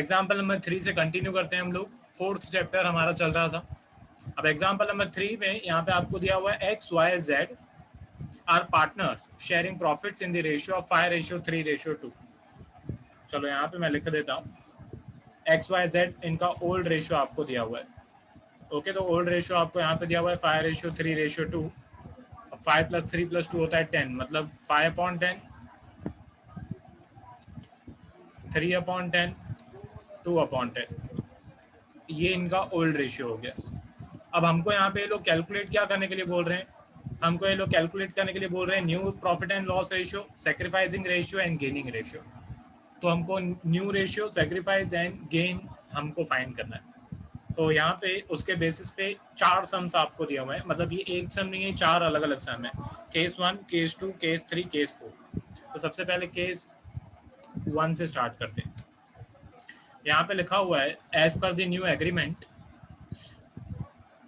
Example number 3 से continue करते हैं हम लोग। 4th चैप्टर हमारा चल रहा था। अब एग्जाम्पल नंबर 3 में यहाँ पे आपको दिया हुआ है X Y Z are partners sharing profits in the ratio of 5:3:2। चलो यहाँ पे मैं लिख देता हूँ, एक्स वाई जेड इनका ओल्ड रेशियो आपको दिया हुआ है। ओके, तो ओल्ड रेशियो आपको यहाँ पे दिया हुआ है 5:3:2। 5 + 3 + 2 होता है 10, मतलब 5/10, 3/10, 2/10। ये इनका ओल्ड रेशियो हो गया। अब हमको यहाँ पे लोग कैलकुलेट क्या करने के लिए बोल रहे हैं? हमको ये लोग कैलकुलेट करने के लिए बोल रहे हैं new profit and loss ratio, sacrificing ratio and gaining ratio. तो हमको new ratio, sacrifice and gain हमको फाइंड करना है। तो यहाँ पे उसके बेसिस पे 4 सम्स आपको दिए हुए हैं, मतलब ये एक सम नहीं है, 4 अलग अलग सम है। Case 1, case 2, case 3, case 4। तो सबसे पहले केस 1 से स्टार्ट करते हैं। यहाँ पे लिखा हुआ है as per the new agreement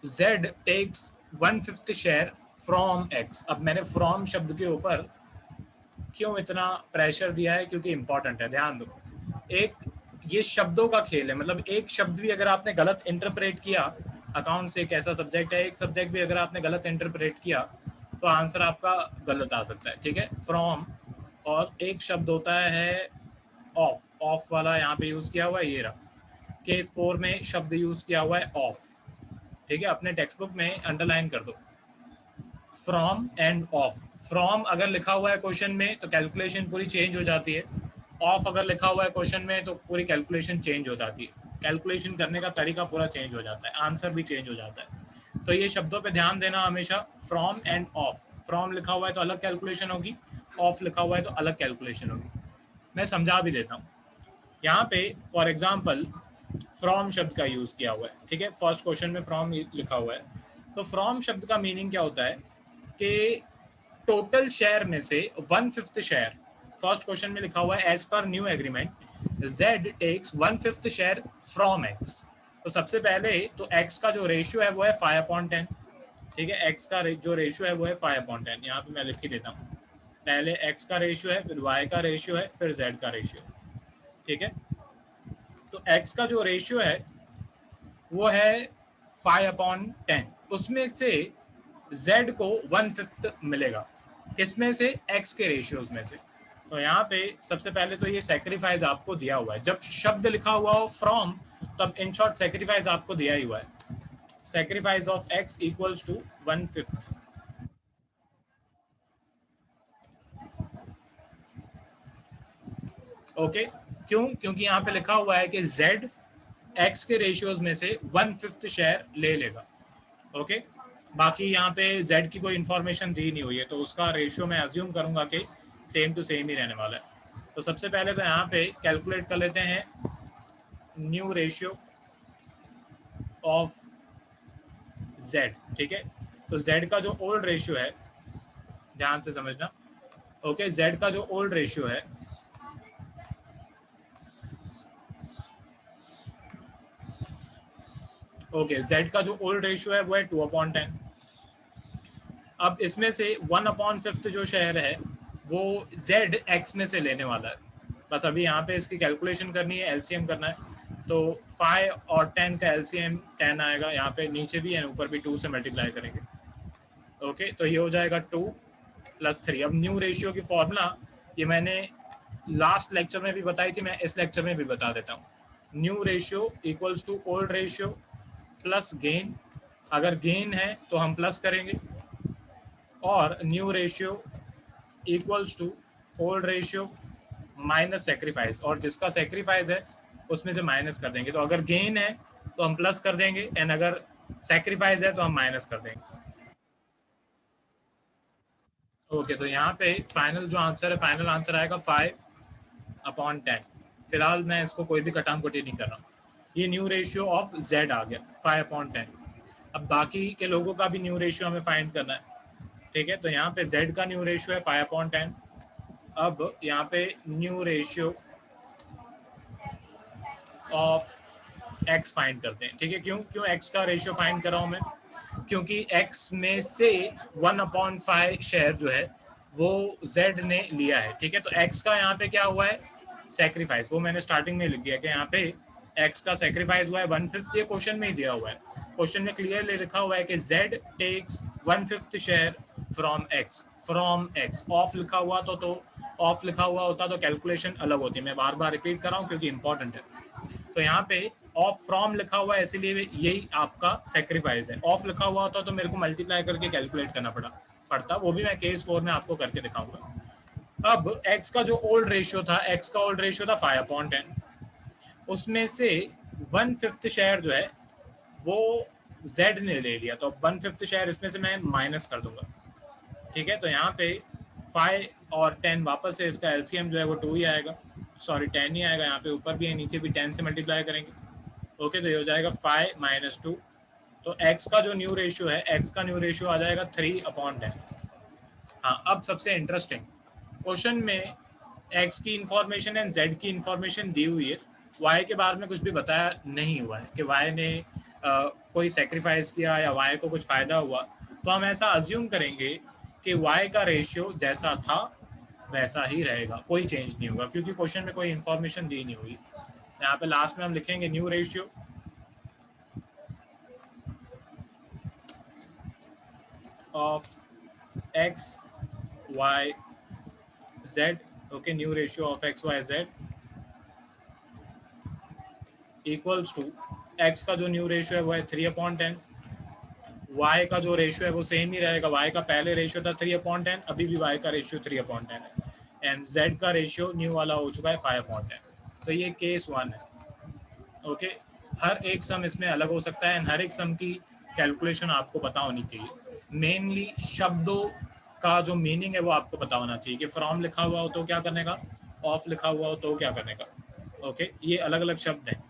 Z takes 1/5 share from X। अब मैंने फ्रॉम शब्द के ऊपर क्यों इतना प्रेशर दिया है? क्योंकि इंपॉर्टेंट है, ध्यान दो। एक ये शब्दों का खेल है, मतलब एक शब्द भी अगर आपने गलत इंटरप्रेट किया, अकाउंट्स एक ऐसा सब्जेक्ट है, एक सब्जेक्ट भी अगर आपने गलत इंटरप्रेट किया तो आंसर आपका गलत आ सकता है। ठीक है, फ्रॉम और एक शब्द होता है ऑफ, ऑफ वाला यहाँ पे यूज किया हुआ है, ये रहा। केस 4 में शब्द यूज किया हुआ है ऑफ। ठीक है, अपने टेक्स्ट बुक में अंडरलाइन कर दो फ्रॉम एंड ऑफ। फ्रॉम अगर लिखा हुआ है क्वेश्चन में तो कैलकुलेशन पूरी चेंज हो जाती है। ऑफ अगर लिखा हुआ है क्वेश्चन में तो पूरी कैलकुलेशन चेंज हो जाती है। कैलकुलेशन करने का तरीका पूरा चेंज हो जाता है, आंसर भी चेंज हो जाता है। तो ये शब्दों पे ध्यान देना हमेशा, फ्रॉम एंड ऑफ। फ्रॉम लिखा हुआ है तो अलग कैलकुलेशन होगी, ऑफ लिखा हुआ है तो अलग कैलकुलेशन होगी। मैं समझा भी देता हूँ। यहाँ पे फॉर एग्जाम्पल फ्रॉम शब्द का यूज किया हुआ है। ठीक है, फर्स्ट क्वेश्चन में फ्रॉम लिखा हुआ है। तो फ्रॉम शब्द का मीनिंग क्या होता है कि टोटल शेयर में से 1/5 शेयर। फर्स्ट क्वेश्चन में लिखा हुआ है as per new agreement Z takes 1/5 share from X। तो सबसे पहले तो X का जो रेशियो है वो है 5/10। ठीक है, X का जो रेशियो है वो है 5/10। यहाँ पे मैं लिख ही देता हूँ, पहले X का रेशियो है, फिर Y का रेशियो है, फिर Z का रेशियो। ठीक है, तो X का जो रेशियो है वो है 5/10। उसमें से Z को 1/5 मिलेगा, किसमें से? X के रेशियोज में से। तो यहाँ पे सबसे पहले तो ये सेक्रीफाइस आपको दिया हुआ है। जब शब्द लिखा हुआ हो फ्रॉम, तब इन शॉर्ट सेक्रीफाइस आपको दिया ही हुआ है। Sacrifice of X equals to 1/5। Okay, क्यों? क्योंकि यहाँ पे लिखा हुआ है कि Z X के रेशियोज में से 1/5 शेयर ले लेगा। ओके, बाकी यहाँ पे Z की कोई इन्फॉर्मेशन दी नहीं हुई है, तो उसका रेशियो मैं अज्यूम करूंगा कि सेम टू सेम ही रहने वाला है। तो सबसे पहले तो यहाँ पे कैलकुलेट कर लेते हैं न्यू रेशियो ऑफ Z। ठीक है, तो Z का जो ओल्ड रेशियो है, ध्यान से समझना। ओके, Z का जो ओल्ड रेशियो है Z का जो ओल्ड रेशियो है वो है 2/10। अब इसमें से 1/5 जो शेयर है वो Z X में से लेने वाला है। बस अभी यहाँ पे इसकी कैलकुलेशन करनी है, एलसीएम करना है। तो 5 और 10 का एलसीएम 10 आएगा। यहाँ पे नीचे भी है, ऊपर भी 2 से मल्टीप्लाई करेंगे। ओके, तो ये हो जाएगा 2 + 3। अब न्यू रेशियो की फॉर्मूला ये मैंने लास्ट लेक्चर में भी बताई थी, मैं इस लेक्चर में भी बता देता हूँ। New ratio equals to old ratio plus gain. अगर गेन है तो हम प्लस करेंगे, और new ratio equals to old ratio minus sacrifice, और जिसका सेक्रीफाइस है उसमें से माइनस कर देंगे। तो अगर गेन है तो हम प्लस कर देंगे, एंड अगर सेक्रीफाइस है तो हम माइनस कर देंगे। ओके, तो यहाँ पे फाइनल जो आंसर है, फाइनल आंसर आएगा 5/10। फिलहाल मैं इसको कोई भी कटाम कोटी नहीं कर रहा हूँ। ये न्यू रेशियो ऑफ Z आ गया 5/10। अब बाकी के लोगों का भी न्यू रेशियो हमें फाइंड करना है। ठीक है, तो यहाँ पे Z का न्यू रेशियो है 5/10। अब यहाँ पे new ratio of X find करते हैं। ठीक है, क्यों X का रेशियो फाइंड कर रहा हूँ मैं? क्योंकि X में से 1/5 शेयर जो है वो Z ने लिया है। ठीक है, तो X का यहाँ पे क्या हुआ है? सेक्रीफाइस, वो मैंने स्टार्टिंग में लिख दिया कि यहाँ पे x का सेक्रीफाइस हुआ है 1/5, ये क्वेश्चन में ही दिया हुआ है। क्वेश्चन में क्लियरली लिखा हुआ है कि z takes 1/5 share from x। Of लिखा हुआ तो ऑफ लिखा हुआ होता तो कैलकुलेशन अलग होती है। मैं बार बार रिपीट कर रहा हूँ क्योंकि इंपॉर्टेंट है। तो यहाँ पे ऑफ फ्रॉम लिखा हुआ है, इसीलिए यही आपका सेक्रीफाइस है। ऑफ लिखा हुआ होता तो मेरे को मल्टीप्लाई करके कैलकुलेट करना पड़ता, वो भी मैं केस 4 में आपको करके दिखाऊंगा। अब x का जो ओल्ड रेशियो था, x का ओल्ड रेशियो था 5/10, उसमें से 1/5 शेयर जो है वो z ने ले लिया, तो 1/5 शेयर इसमें से मैं माइनस कर दूंगा। ठीक है, तो यहाँ पे 5 और 10 वापस से इसका एलसीएम जो है वो 2 ही आएगा, सॉरी 10 ही आएगा। यहाँ पे ऊपर भी है नीचे भी 10 से मल्टीप्लाई करेंगे। ओके, तो ये हो जाएगा 5 - 2। तो x का जो न्यू रेशियो है, x का न्यू रेशियो आ जाएगा 3/10। हाँ, अब सबसे इंटरेस्टिंग क्वेश्चन में x की इंफॉर्मेशन एंड z की इंफॉर्मेशन दी हुई है, y के बारे में कुछ भी बताया नहीं हुआ है कि y ने कोई सेक्रीफाइस किया या y को कुछ फ़ायदा हुआ। तो हम ऐसा अज्यूम करेंगे कि y का रेशियो जैसा था वैसा ही रहेगा, कोई चेंज नहीं होगा, क्योंकि क्वेश्चन में कोई इंफॉर्मेशन दी नहीं हुई। यहाँ पे लास्ट में हम लिखेंगे new ratio of x y z। Okay, new ratio of x y z equals to x का जो न्यू रेशियो है वो है 3/10, y का जो रेशियो है वो सेम ही रहेगा। y का पहले रेशियो था 3/10, अभी भी y का रेशियो 3/10 है, एंड z का रेशियो न्यू वाला हो चुका है 5/10। तो ये केस 1 है। ओके, हर एक सम इसमें अलग हो सकता है एंड हर एक सम की कैलकुलेशन आपको पता होनी चाहिए। मेनली शब्दों का जो मीनिंग है वो आपको पता होना चाहिए कि फ्रॉम लिखा हुआ हो तो क्या करने का, ऑफ लिखा हुआ हो तो क्या करने का। ओके, ये अलग अलग शब्द हैं।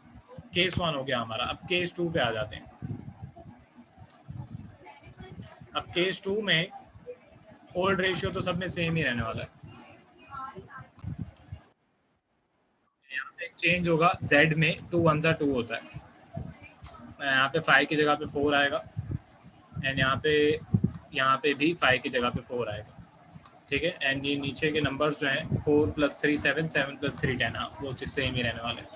केस 1 हो गया हमारा। अब केस 2 पे आ जाते हैं। अब केस 2 में ओल्ड रेशियो तो सब में सेम ही रहने वाला है। यहाँ पे एक चेंज होगा, z में 2 1 2 होता है, यहाँ पे 5 की जगह पे 4 आएगा, एंड यहाँ पे भी 5 की जगह पे 4 आएगा। ठीक है, एंड ये नीचे के नंबर्स जो हैं 4 + 3 7, 7 + 3 10, हाँ वो चीज़ सेम ही रहने वाले हैं।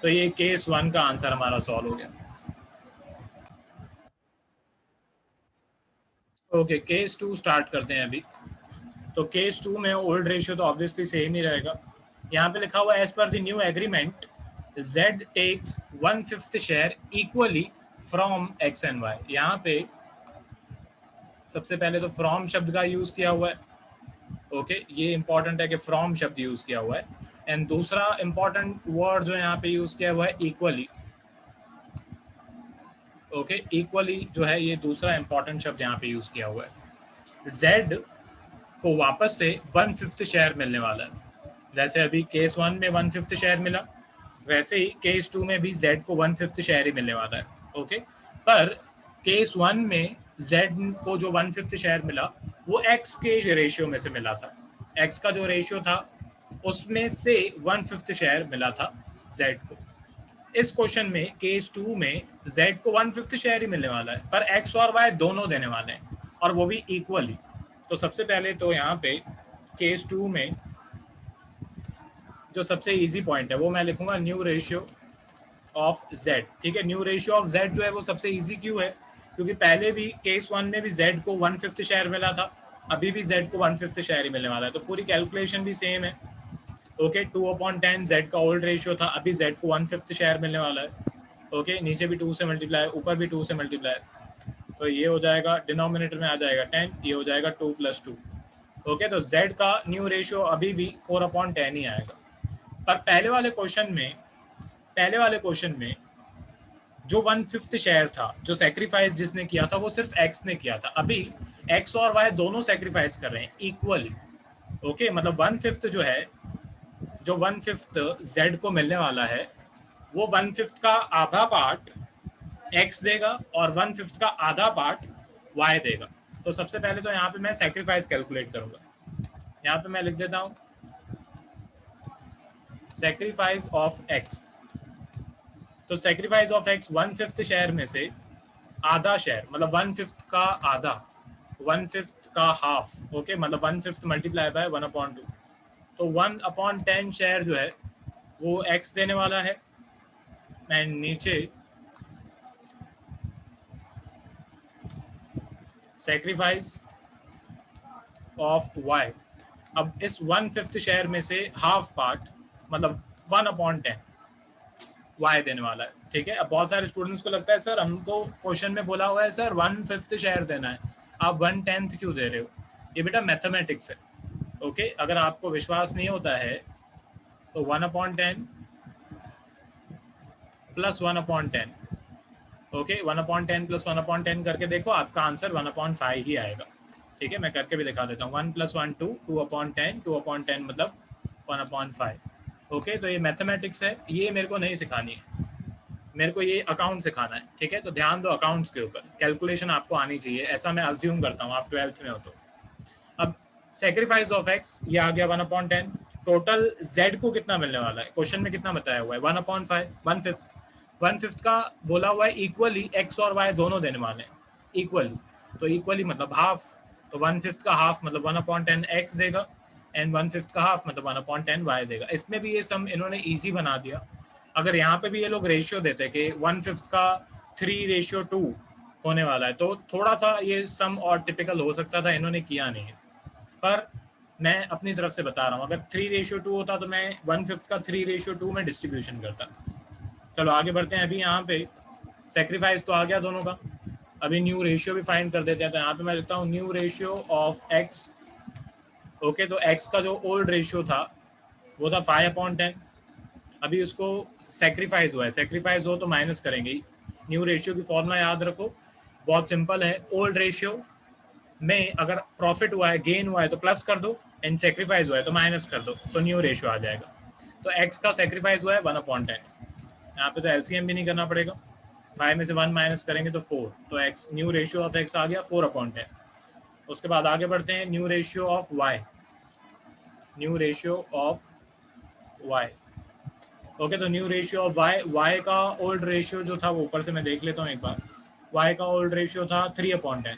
तो ये केस 1 का आंसर हमारा सॉल्व हो गया। ओके, केस 2 स्टार्ट करते हैं अभी। तो केस 2 में ओल्ड रेशियो तो ऑब्वियसली सेम ही रहेगा। यहाँ पे लिखा हुआ है as per the new agreement z takes 1/5 share equally from x and y। यहाँ पे सबसे पहले तो फ्रॉम शब्द का यूज किया हुआ है। ओके, ये इंपॉर्टेंट है कि फ्रॉम शब्द यूज किया हुआ है, एंड दूसरा इंपॉर्टेंट वर्ड जो यहाँ पे यूज किया हुआ है इक्वली। ओके, इक्वली जो है ये दूसरा इंपॉर्टेंट शब्द यहाँ पे यूज किया हुआ है। z को वापस से 1/5 शेयर मिलने वाला है। जैसे अभी केस 1 में 1/5 शेयर मिला, वैसे ही केस 2 में भी z को 1/5 शेयर ही मिलने वाला है। ओके, पर केस 1 में z को जो 1/5 शेयर मिला वो x के रेशियो में से मिला था। x का जो रेशियो था उसमें से 1/5 शेयर मिला था z को। इस क्वेश्चन में केस 2 में z को 1/5 शेयर ही मिलने वाला है, पर x और y दोनों देने वाले हैं, और वो भी इक्वली। तो सबसे पहले तो यहाँ पे केस 2 में जो सबसे इजी पॉइंट है वो मैं लिखूंगा न्यू रेशियो ऑफ z। ठीक है, न्यू रेशियो ऑफ z जो है वो सबसे इजी क्यों है, क्योंकि पहले भी केस 1 में भी z को 1/5 शेयर मिला था, अभी भी z को 1/5 शेयर ही मिलने वाला है, तो पूरी कैलकुलेशन भी सेम है। ओके, 2/10 z का ओल्ड रेशियो था, अभी z को 1/5 शेयर मिलने वाला है। ओके, नीचे भी 2 से मल्टीप्लाई, ऊपर भी 2 से मल्टीप्लाई, तो ये हो जाएगा डिनोमिनेटर में आ जाएगा 10, ये हो जाएगा 2 + 2। ओके, तो z का न्यू रेशियो अभी भी 4/10 ही आएगा। पर पहले वाले क्वेश्चन में जो 1/5 शेयर था, जो सेक्रीफाइस जिसने किया था वो सिर्फ x ने किया था, अभी x और y दोनों सेक्रीफाइस कर रहे हैं इक्वली। ओके, मतलब 1/5 जो है, जो 1/5 z को मिलने वाला है वो 1/5 का आधा पार्ट x देगा और 1/5 का आधा पार्ट y देगा। तो सबसे पहले तो यहाँ पे मैं सेक्रीफाइस कैलकुलेट करूंगा। यहाँ पे मैं लिख देता हूँ सेक्रीफाइस ऑफ x। तो सेक्रीफाइस ऑफ x 1/5 शेयर में से आधा शेयर, मतलब 1/5 का आधा, 1/5 का हाफ। ओके, मतलब 1/5 मल्टीप्लाई बाय 1/2, तो 1/10 शेयर जो है वो x देने वाला है एंड नीचे सेक्रीफाइस ऑफ y। अब इस 1/5 शेयर में से हाफ पार्ट मतलब 1/10 y देने वाला है। ठीक है, अब बहुत सारे स्टूडेंट्स को लगता है सर हमको क्वेश्चन में बोला हुआ है सर 1/5 शेयर देना है, आप 1/10 क्यों दे रहे हो? ये बेटा मैथमेटिक्स है। ओके, अगर आपको विश्वास नहीं होता है तो 1/10 प्लस 1/10, ओके 1/10 प्लस 1/10 करके देखो, आपका आंसर 1/5 ही आएगा। ठीक है, मैं करके भी दिखा देता हूँ। 1 + 1 2, 2/10, 2/10 मतलब 1/5। ओके, तो ये मैथमेटिक्स है, ये मेरे को नहीं सिखानी है, मेरे को ये अकाउंट सिखाना है। ठीक है, तो ध्यान दो अकाउंट्स के ऊपर, कैलकुलेशन आपको आनी चाहिए, ऐसा मैं अज्यूम करता हूँ आप 12th में हो तो। अब सेक्रीफाइस ऑफ एक्स ये आ गया 1/10। टोटल जेड को कितना मिलने वाला है, क्वेश्चन में कितना बताया हुआ है 1/5, 1/5। 1/5 का बोला हुआ है इक्वली एक्स और वाई दोनों देने वाले हैं इक्वली, तो इक्वली मतलब हाफ, तो 1/5 का हाफ मतलब 1/10 एक्स देगा एंड 1/5 का हाफ मतलब 1/10 वाई देगा। इसमें भी ये सम इन्होंने ईजी बना दिया। अगर यहाँ पे भी ये लोग रेशियो देते कि 1/5 का 3:2 होने वाला है तो थोड़ा सा ये सम और टिपिकल हो सकता था, इन्होंने किया नहीं है। पर मैं अपनी तरफ से बता रहा हूँ, अगर 3:2 होता तो मैं 1/5 का 3:2 में डिस्ट्रीब्यूशन करता। चलो आगे बढ़ते हैं। अभी यहाँ पे सेक्रीफाइस तो आ गया दोनों का, अभी न्यू रेशियो भी फाइंड कर देते हैं। तो यहाँ पे मैं लिखता हूँ new ratio of x. Okay, तो एक्स का जो ओल्ड रेशियो था वो था 5/10, अभी उसको सेक्रीफाइस हुआ है, सेक्रीफाइस हो तो माइनस करेंगे। न्यू रेशियो की फॉर्मूला याद रखो, बहुत सिंपल है। ओल्ड रेशियो में अगर प्रॉफिट हुआ है, गेन हुआ है तो प्लस कर दो एंड सेक्रीफाइस हुआ है तो माइनस कर दो, तो न्यू रेशियो आ जाएगा। तो एक्स का सेक्रीफाइस हुआ है 1/10, यहाँ पे तो एलसीएम भी नहीं करना पड़ेगा, 5 में से 1 माइनस करेंगे तो 4, तो x new ratio of x आ गया 4/10। उसके बाद आगे बढ़ते हैं, new ratio of y, new ratio of y. Okay, तो new ratio of y, y का ओल्ड रेशियो जो था वो ऊपर से मैं देख लेता हूँ एक बार। वाई का ओल्ड रेशियो था 3/10।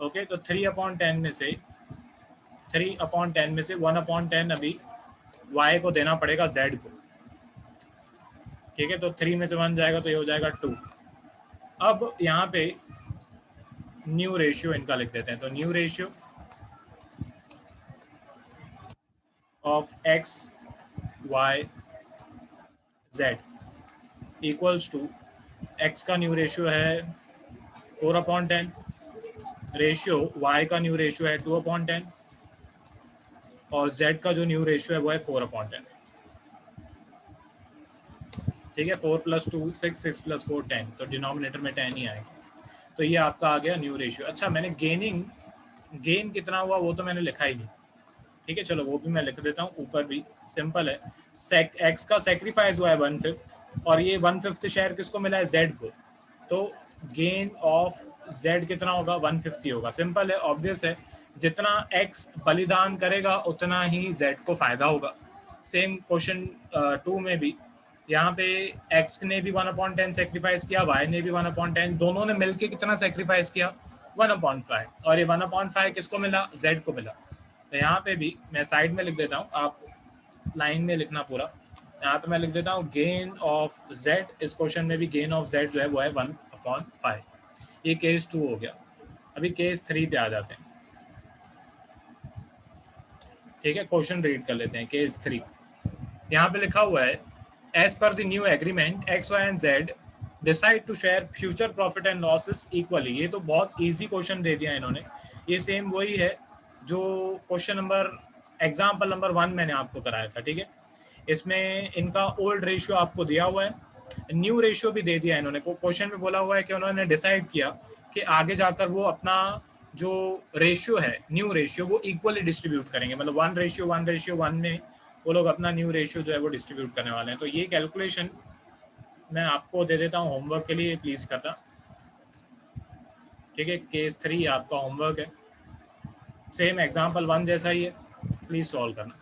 ओके, तो 3/10 में से 1/10 अभी वाई को देना पड़ेगा जेड को। ठीक है, तो 3 में से 1 जाएगा तो ये हो जाएगा 2। अब यहाँ पे न्यू रेशियो इनका लिख देते हैं, तो new ratio of X Y Z equals to, X का न्यू रेशियो है 4/10, रेशियो वाई का न्यू रेशियो है 2/10 और जेड का जो न्यू रेशियो है वो है 4/10। ठीक है, 4 + 2 6, 6 + 4 10, तो डिनोमिनेटर में 10 ही आएगा। तो ये आपका आ गया न्यू रेशियो। अच्छा, मैंने गेन कितना हुआ वो तो मैंने लिखा ही नहीं। ठीक है, चलो वो भी मैं लिख देता हूँ ऊपर भी, सिंपल है। एक्स का सेक्रीफाइस हुआ है 1/5 और ये 1/5 शेयर किसको मिला है, जेड को, तो गेन ऑफ जेड कितना होगा 150 होगा। सिंपल है, ऑब्वियस है, जितना एक्स बलिदान करेगा उतना ही जेड को फायदा होगा। सेम क्वेश्चन 2 में भी यहाँ पे एक्स ने भी 1/10 सेक्रीफाइस किया, वाई ने भी 1/10, दोनों ने मिलके कितना सेक्रीफाइस किया 1/5, और ये 1/5 किसको मिला, जेड को मिला। तो यहाँ पे भी मैं साइड में लिख देता हूँ, आप लाइन में लिखना पूरा। यहाँ पे मैं लिख देता हूँ गेन ऑफ जेड, इस क्वेश्चन में भी गेन ऑफ जेड जो है वो है 1/5। ये केस 2 हो गया। अभी केस 3 पे आ जाते हैं। ठीक है, क्वेश्चन रीड कर लेते हैं। केस 3 यहाँ पे लिखा हुआ है, as per the new agreement X Y and Z decide to share future profit and losses equally. ये तो बहुत इजी क्वेश्चन दे दिया इन्होंने, ये सेम वही है जो क्वेश्चन नंबर एग्जाम्पल नंबर 1 मैंने आपको कराया था। ठीक है, इसमें इनका ओल्ड रेशियो आपको दिया हुआ है, न्यू रेशियो भी दे दिया इन्होंने। क्वेश्चन में बोला हुआ है कि उन्होंने डिसाइड किया कि आगे जाकर वो अपना जो रेशियो है न्यू रेशियो वो इक्वली डिस्ट्रीब्यूट करेंगे, मतलब 1:1:1 में वो लोग अपना न्यू रेशियो जो है वो डिस्ट्रीब्यूट करने वाले हैं। तो ये कैलकुलेशन मैं आपको दे देता हूँ होमवर्क के लिए, प्लीज़ करना। ठीक है, केस 3 आपका होमवर्क है, सेम एग्जाम्पल 1 जैसा ही है, प्लीज़ सॉल्व करना।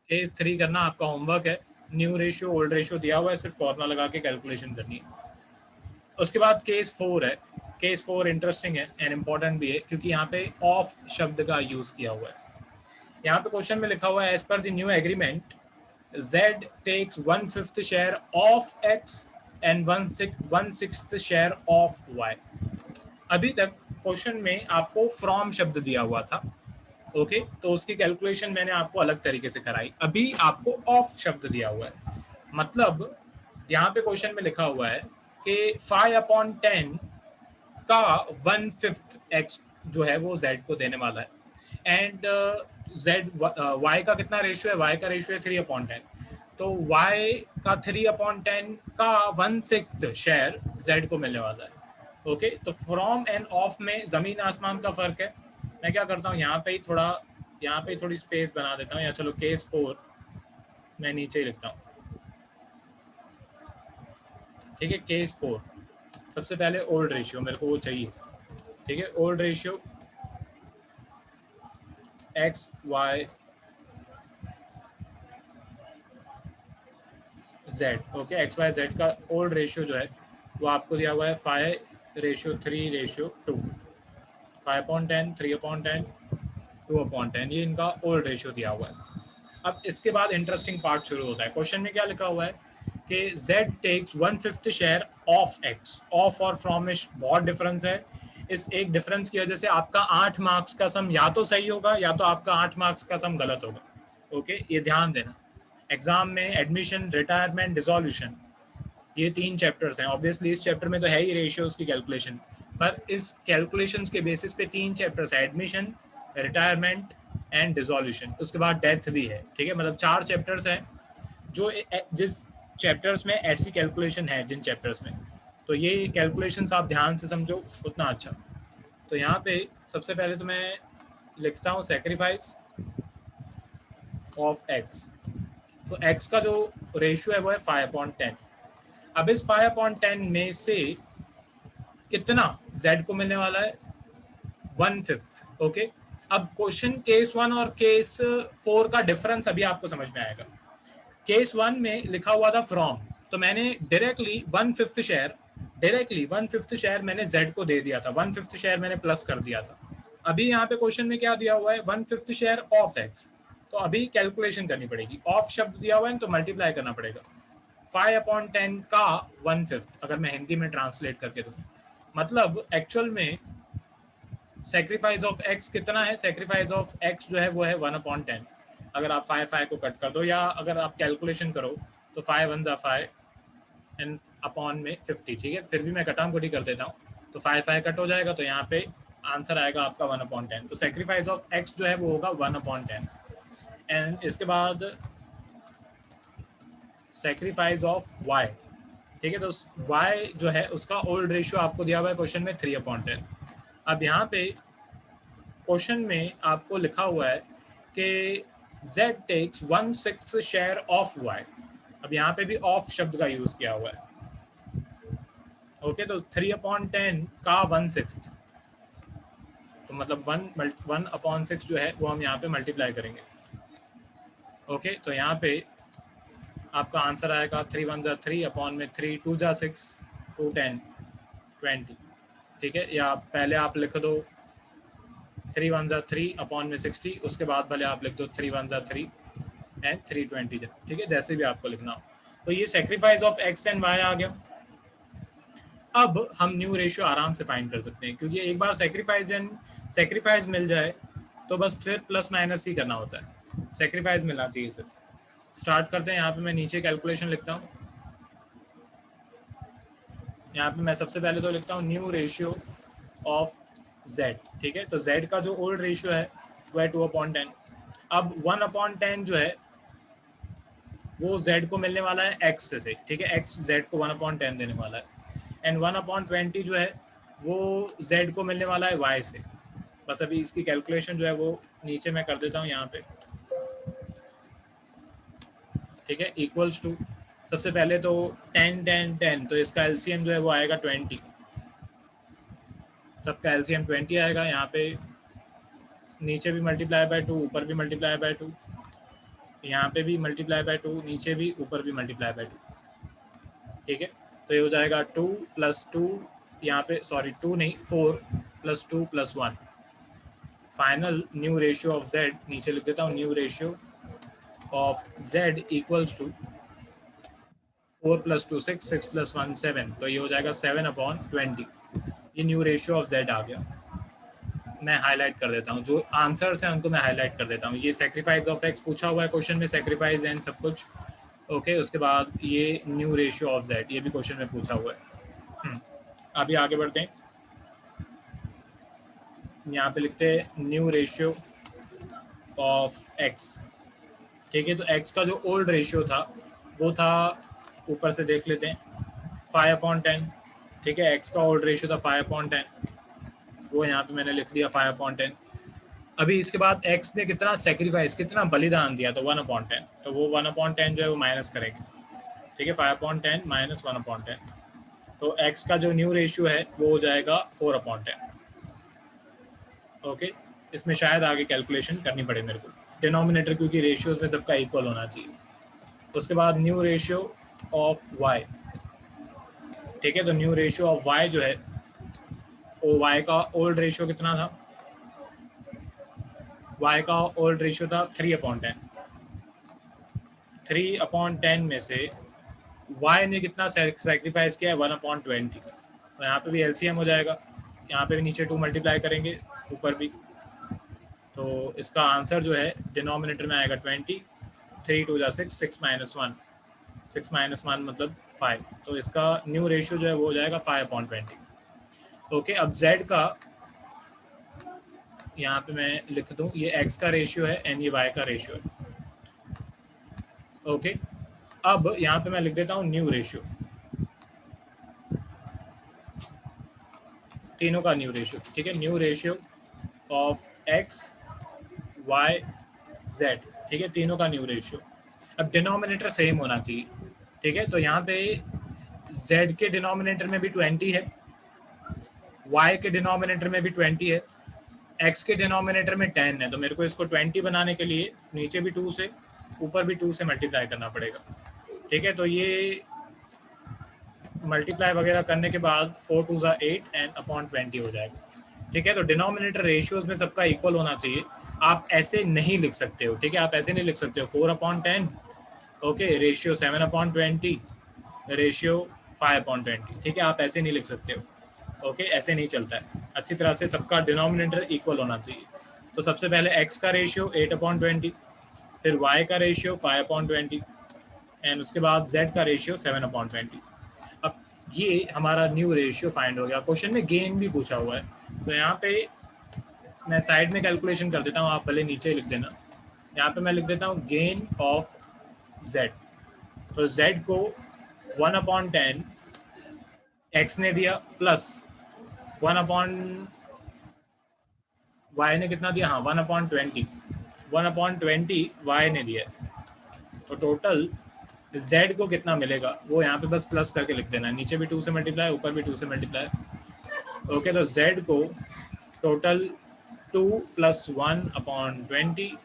केस 3 करना आपका होमवर्क है, न्यू रेशियो ओल्ड रेशियो दिया हुआ है, सिर्फ फॉर्मूला लगा के कैलकुलेशन करनी है। उसके बाद केस 4 है, केस 4 इंटरेस्टिंग है एंड इम्पॉर्टेंट भी है क्योंकि यहाँ पे ऑफ शब्द का यूज किया हुआ है। यहाँ पे क्वेश्चन में लिखा हुआ है as per the new agreement Z takes 1/5 share of X and 1/6 share of Y। अभी तक क्वेश्चन में आपको फ्रॉम शब्द दिया हुआ था, ओके, तो उसकी कैलकुलेशन मैंने आपको अलग तरीके से कराई। अभी आपको ऑफ शब्द दिया हुआ है, मतलब यहाँ पे क्वेश्चन में लिखा हुआ है कि 5/10 का 1/5 X जो है वो Z को देने वाला है एंड Z Y का कितना रेशियो है, Y का रेशियो है 3/10, तो Y का 3/10 का 1/6 शेयर Z को मिलने वाला है। ओके, तो फ्रॉम एंड ऑफ में जमीन आसमान का फर्क है। मैं क्या करता हूँ यहाँ पे थोड़ी स्पेस बना देता हूँ, या चलो केस 4 मैं नीचे ही लिखता हूँ, ठीक है। केस 4 सबसे पहले ओल्ड रेशियो मेरे को वो चाहिए, ठीक है। Old ratio X Y Z, okay, X Y Z का ओल्ड रेशियो जो है वो आपको दिया हुआ है 5:3:2, 5/10, 3/10, 2/10, ये इनका ओल्ड रेशियो दिया हुआ है। अब इसके बाद इंटरेस्टिंग पार्ट शुरू होता है। क्वेश्चन में क्या लिखा हुआ है कि Z takes 1/5 share of X। Of और फ्रॉम में बहुत डिफरेंस है। इस एक डिफरेंस की वजह से आपका 8 मार्क्स का सम या तो सही होगा या तो आपका 8 मार्क्स का सम गलत होगा। ओके, ये ध्यान देना। एग्जाम में एडमिशन, रिटायरमेंट, डिसोल्यूशन, ये 3 चैप्टर्स हैं। ऑब्वियसली इस चैप्टर में तो है ही रेशियोज की कैलकुलेशन, पर इस कैलकुलेशंस के बेसिस पे 3 चैप्टर्स है, एडमिशन, रिटायरमेंट एंड डिसोल्यूशन, उसके बाद डेथ भी है, ठीक है। मतलब 4 चैप्टर्स हैं जो जिस चैप्टर्स में ऐसी कैलकुलेशन है, जिन चैप्टर्स में, तो ये कैलकुलेशंस आप ध्यान से समझो उतना अच्छा। तो यहाँ पे सबसे पहले तो मैं लिखता हूँ सेक्रीफाइस ऑफ एक्स। तो एक्स का जो रेशियो है वो है 5/10। अब इस 5/10 में से कितना Z को मिलने वाला है, 1/5, ओके। अब क्वेश्चन केस 1 और केस 4 का डिफरेंस अभी आपको समझ में आएगा। केस 1 में लिखा हुआ था फ्रॉम, तो मैंने डायरेक्टली 1/5 शेयर मैंने Z को दे दिया था, 1/5 शेयर मैंने प्लस कर दिया था। अभी यहाँ पे क्वेश्चन में क्या दिया हुआ है, 1/5 शेयर ऑफ X, तो अभी कैलकुलेशन करनी पड़ेगी। ऑफ शब्द दिया हुआ है तो मल्टीप्लाई करना पड़ेगा। 5/10 का 1/5 अगर मैं हिंदी में ट्रांसलेट करके दूँ, मतलब एक्चुअल में सेक्रीफाइस ऑफ एक्स कितना है, सेक्रीफाइस ऑफ एक्स जो है वो है 1/10। अगर आप 5 को कट कर दो या अगर आप कैलकुलेशन करो तो 5 1 जा 5 एंड अपॉन में 50, ठीक है। फिर भी मैं कटाम कोटी कर देता हूँ, तो 5 कट हो जाएगा, तो यहाँ पे आंसर आएगा आपका 1/10। तो सेक्रीफाइस ऑफ एक्स जो है वो होगा 1/10। एंड इसके बाद सेक्रीफाइस ऑफ वाई, ठीक है। तो वाई जो है उसका ओल्ड रेशियो आपको दिया हुआ है क्वेश्चन में 3/10। अब यहाँ पे क्वेश्चन में आपको लिखा हुआ है कि Z takes 1/6 share of Y। अब यहाँ पे भी ऑफ शब्द का यूज किया हुआ है, ओके। तो 3/10 का 1/6, तो मतलब 1/6 जो है वो हम यहाँ पे मल्टीप्लाई करेंगे, ओके। तो यहाँ पे आपका आंसर आएगा 3 1 जा 3 अपॉन में 3 2 जा 6 2 10 20, ठीक है। या पहले आप लिख दो 3 1 जा 3 अपॉन में 60, उसके बाद भले आप लिख दो 3 1 जा 3 एंड 320 जा, ठीक है, जैसे भी आपको लिखना हो। तो ये sacrifice of x and y आ गया। अब हम न्यू रेशियो आराम से फाइंड कर सकते हैं, क्योंकि एक बार सेक्रीफाइस मिल जाए तो बस फिर प्लस माइनस ही करना होता है, सेक्रीफाइस मिलना चाहिए सिर्फ। स्टार्ट करते हैं। यहाँ पे मैं नीचे कैलकुलेशन लिखता हूँ। यहाँ पे मैं सबसे पहले तो लिखता हूँ न्यू रेशियो ऑफ Z, ठीक है। तो Z का जो ओल्ड रेशियो है वो है 2/10। अब 1/10 जो है वो Z को मिलने वाला है X से, ठीक है। X Z को 1/10 देने वाला है एंड 1/20 जो है वो Z को मिलने वाला है Y से। बस अभी इसकी कैलकुलेशन जो है वो नीचे मैं कर देता हूँ यहाँ पे, ठीक है। इक्वल्स टू सबसे पहले तो 10 10 10, तो इसका एलसीएम जो है वो आएगा 20, सबका एलसीएम 20 आएगा। यहाँ पे नीचे भी मल्टीप्लाई बाय 2, ऊपर भी मल्टीप्लाई बाय 2, यहाँ पे भी मल्टीप्लाई बाय 2, नीचे भी, ऊपर भी मल्टीप्लाई बाय 2, ठीक है। तो ये हो जाएगा 2 + 2 यहाँ पे सॉरी 2 नहीं 4 + 2 + 1 final new ratio of z, नीचे लिख देता हूँ new ratio of z equals to 4 + 2 6 6 + 1 7, तो ये हो जाएगा 7/20। ये न्यू रेशियो ऑफ z आ गया। मैं हाईलाइट कर देता हूँ, जो आंसर्स हैं उनको मैं हाईलाइट कर देता हूँ। ये सेक्रीफाइस ऑफ x पूछा हुआ है क्वेश्चन में, सेक्रीफाइस एंड सब कुछ ओके। उसके बाद ये न्यू रेशियो ऑफ z, ये भी क्वेश्चन में पूछा हुआ है। अभी आगे बढ़ते हैं, यहाँ पे लिखते हैं न्यू रेशियो ऑफ x। ठीक है, तो x का जो ओल्ड रेशियो था वो था, ऊपर से देख लेते हैं, 5/10। ठीक है, x का ओल्ड रेशियो था 5/10, वो यहाँ पे मैंने लिख दिया 5/10। अभी इसके बाद x ने कितना सेक्रीफाइस, कितना बलिदान दिया, तो 1/10, तो वो 1/10 जो है वो माइनस करेंगे। ठीक है, 5/10 माइनस 1/10, तो x का जो न्यू रेशियो है वो हो जाएगा 4/10। ओके, इसमें शायद आगे कैलकुलेशन करनी पड़े मेरे को, डिनोमिनेटर क्योंकि रेशियोज में सबका इक्वल होना चाहिए। उसके बाद न्यू रेशियो ऑफ y। ठीक है, तो न्यू रेशियो ऑफ y जो है वो y का ओल्ड रेशियो कितना था, y का ओल्ड रेशियो था 3/10। 3/10 में से y ने कितना सेक्रीफाइस किया है, 1/20। तो यहाँ पे भी एलसीएम हो जाएगा, यहाँ पे भी नीचे 2 मल्टीप्लाई करेंगे, ऊपर भी, तो इसका आंसर जो है डिनोमिनेटर में आएगा 20। 3 2 6 6 - 1, 6 - 1 मतलब 5, तो इसका न्यू रेशियो जो है वो हो जाएगा 5/20। ओके, अब z का यहाँ पे मैं लिख दूँ, ये x का रेशियो है एंड ये y का रेशियो है। ओके, अब यहाँ पे मैं लिख देता हूँ न्यू रेशियो, तीनों का न्यू रेशियो। ठीक है, new ratio of x y z। ठीक है, तीनों का न्यू रेशियो। अब डिनोमिनेटर सेम होना चाहिए। ठीक है, तो यहाँ पे z के डिनोमिनेटर में भी 20 है, y के डिनोमिनेटर में भी 20 है, x के डिनोमिनेटर में 10 है, तो मेरे को इसको 20 बनाने के लिए नीचे भी 2 से ऊपर भी 2 से मल्टीप्लाई करना पड़ेगा। ठीक है, तो ये मल्टीप्लाई वगैरह करने के बाद 4 2 8 एंड अपॉन 20 हो जाएगा। ठीक है, तो डिनोमिनेटर रेशियोज में सबका इक्वल होना चाहिए। आप ऐसे नहीं लिख सकते हो। ठीक है, आप ऐसे नहीं लिख सकते हो 4/10 ओके, रेशियो 7/20, रेशियो 5/20। ठीक है, आप ऐसे नहीं लिख सकते हो। ओके, ऐसे नहीं चलता है। अच्छी तरह से सबका डिनोमिनेटर इक्वल होना चाहिए। तो सबसे पहले x का रेशियो 8/20, फिर y का रेशियो 5/20 एंड उसके बाद z का रेशियो 7/20। अब ये हमारा न्यू रेशियो फाइंड हो गया। क्वेश्चन में गेन भी पूछा हुआ है, तो यहाँ पे मैं साइड में कैलकुलेशन कर देता हूँ, आप पहले नीचे लिख देना। यहाँ पे मैं लिख देता हूँ गेन ऑफ z, तो z को 1/10 x ने दिया प्लस 1/y ने कितना दिया, हाँ 1/20, 1/20 y ने दिया, तो टोटल z को कितना मिलेगा वो यहाँ पे बस प्लस करके लिख देना है। नीचे भी 2 से मल्टीप्लाई, ऊपर भी 2 से मल्टीप्लाई। ओके, तो z को टोटल 2 + 1/20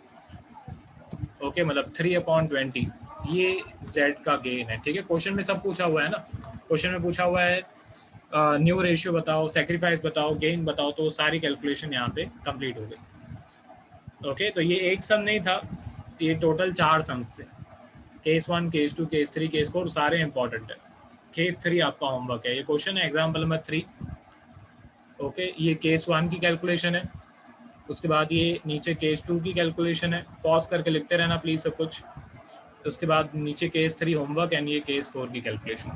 ओके, मतलब 3/20, ये z का गेन है। ठीक है, क्वेश्चन में सब पूछा हुआ है ना, क्वेश्चन में पूछा हुआ है न्यू रेशियो बताओ, सेक्रीफाइस बताओ, गेन बताओ, तो सारी कैलकुलेशन यहाँ पे कंप्लीट हो गई। ओके, तो ये एक सम नहीं था, ये टोटल 4 सम्स थे। केस 1, केस 2, केस 3, केस 4 सारे इंपॉर्टेंट है। केस 3 आपका होमवर्क है, ये क्वेश्चन है एग्जाम्पल नंबर 3। ओके, ये केस 1 की कैलकुलेशन है, उसके बाद ये नीचे केस 2 की कैलकुलेशन है। पॉज करके लिखते रहना प्लीज सब कुछ। उसके बाद नीचे केस 3 होमवर्क एंड ये केस 4 की कैलकुलेशन।